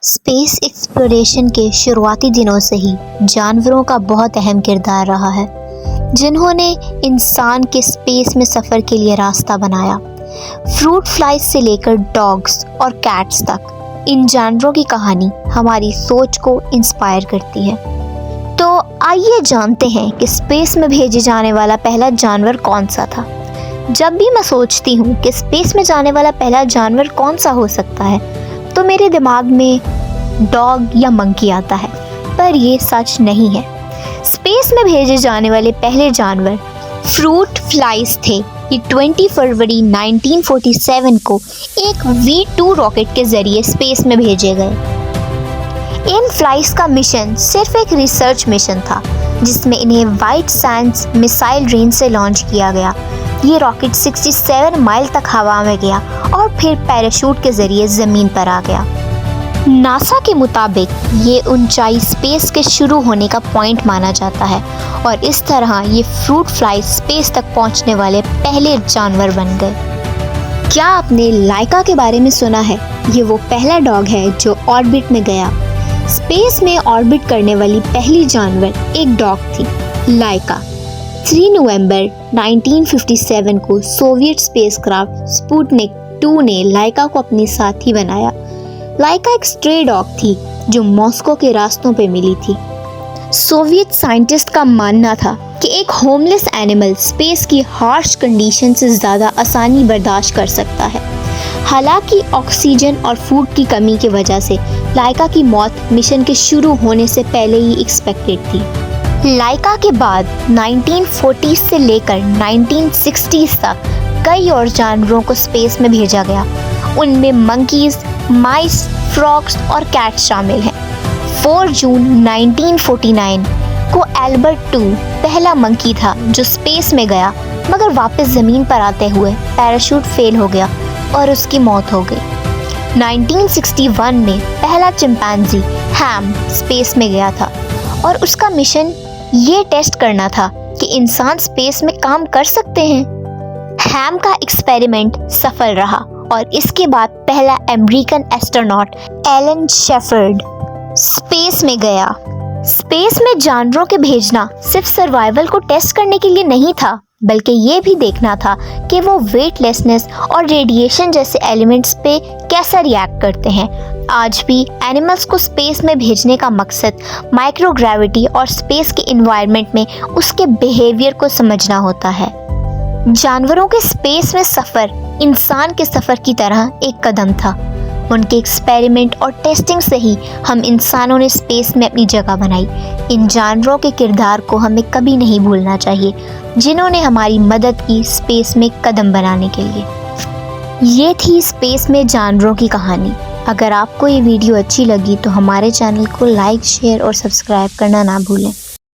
Space exploration के शुरुआती दिनों से ही जानवरों का बहुत अहम किरदार रहा है, जिन्होंने इंसान के स्पेस में सफ़र के लिए रास्ता बनाया। फ्रूट फ्लाइज से लेकर डॉग्स और कैट्स तक इन जानवरों की कहानी हमारी सोच को इंस्पायर करती है। तो आइए जानते हैं कि स्पेस में भेजे जाने वाला पहला जानवर कौन सा था। जब भी मैं सोचती हूँ कि स्पेस में जाने वाला पहला जानवर कौन सा हो सकता है, तो मेरे दिमाग में डॉग या मंकी आता है, पर ये सच नहीं है। स्पेस में भेजे जाने वाले पहले जानवर फ्रूट फ्लाइज थे। ये 20 फरवरी 1947 को एक V2 रॉकेट के जरिए स्पेस में भेजे गए। इन फ्लाइज का मिशन सिर्फ एक रिसर्च मिशन था, जिसमें इन्हें व्हाइट सैंड्स मिसाइल रेंज से लॉन्च किया गया। ये रॉकेट 67 माइल तक हवा में गया और फिर पैराशूट के जरिए ज़मीन पर आ गया। नासा के मुताबिक ये ऊंचाई स्पेस के शुरू होने का पॉइंट माना जाता है और इस तरह ये फ्रूट फ्लाई स्पेस तक पहुंचने वाले पहले जानवर बन गए। क्या आपने लाइका के बारे में सुना है? ये वो पहला डॉग है जो ऑर्बिट में गया। स्पेस में ऑर्बिट करने वाली पहली जानवर एक डॉग थी, लाइका। 3 नवंबर 1957 को सोवियत स्पेसक्राफ्ट स्पुतनिक 2 ने लाइका को अपनी साथी बनाया। लाइका एक स्ट्रे डॉग थी जो मॉस्को के रास्तों पे मिली थी। सोवियत साइंटिस्ट का मानना था कि एक होमलेस एनिमल स्पेस की हार्श कंडीशन से ज़्यादा आसानी बर्दाश्त कर सकता है। हालांकि ऑक्सीजन और फूड की कमी की वजह से लाइका की मौत मिशन के शुरू होने से पहले ही एक्सपेक्टेड थी। लाइका के बाद 1940 से लेकर 1960 तक कई और जानवरों को स्पेस में भेजा गया। उनमें मंकीज, माइस, फ्रॉग्स और कैट्स शामिल हैं। 4 जून 1949 को एल्बर्ट 2 पहला मंकी था जो स्पेस में गया, मगर वापस ज़मीन पर आते हुए पैराशूट फेल हो गया और उसकी मौत हो गई। 1961 में पहला चिंपैंजी हैम स्पेस में गया था और उसका मिशन ये टेस्ट करना था कि इंसान स्पेस में काम कर सकते हैं। हैम का एक्सपेरिमेंट सफल रहा और इसके बाद पहला American astronaut Alan Shepard space में गया। स्पेस में जानवरों के भेजना सिर्फ सर्वाइवल को टेस्ट करने के लिए नहीं था, बल्कि ये भी देखना था कि वो वेटलेसनेस और रेडिएशन जैसे एलिमेंट्स पे कैसा रिएक्ट करते हैं। आज भी एनिमल्स को स्पेस में भेजने का मकसद माइक्रोग्रेविटी और स्पेस के इन्वायरमेंट में उसके बिहेवियर को समझना होता है। जानवरों के स्पेस में सफ़र इंसान के सफ़र की तरह एक कदम था। उनके एक्सपेरिमेंट और टेस्टिंग से ही हम इंसानों ने स्पेस में अपनी जगह बनाई। इन जानवरों के किरदार को हमें कभी नहीं भूलना चाहिए, जिन्होंने हमारी मदद की स्पेस में कदम बनाने के लिए। ये थी स्पेस में जानवरों की कहानी। अगर आपको ये वीडियो अच्छी लगी तो हमारे चैनल को लाइक, शेयर और सब्सक्राइब करना ना भूलें।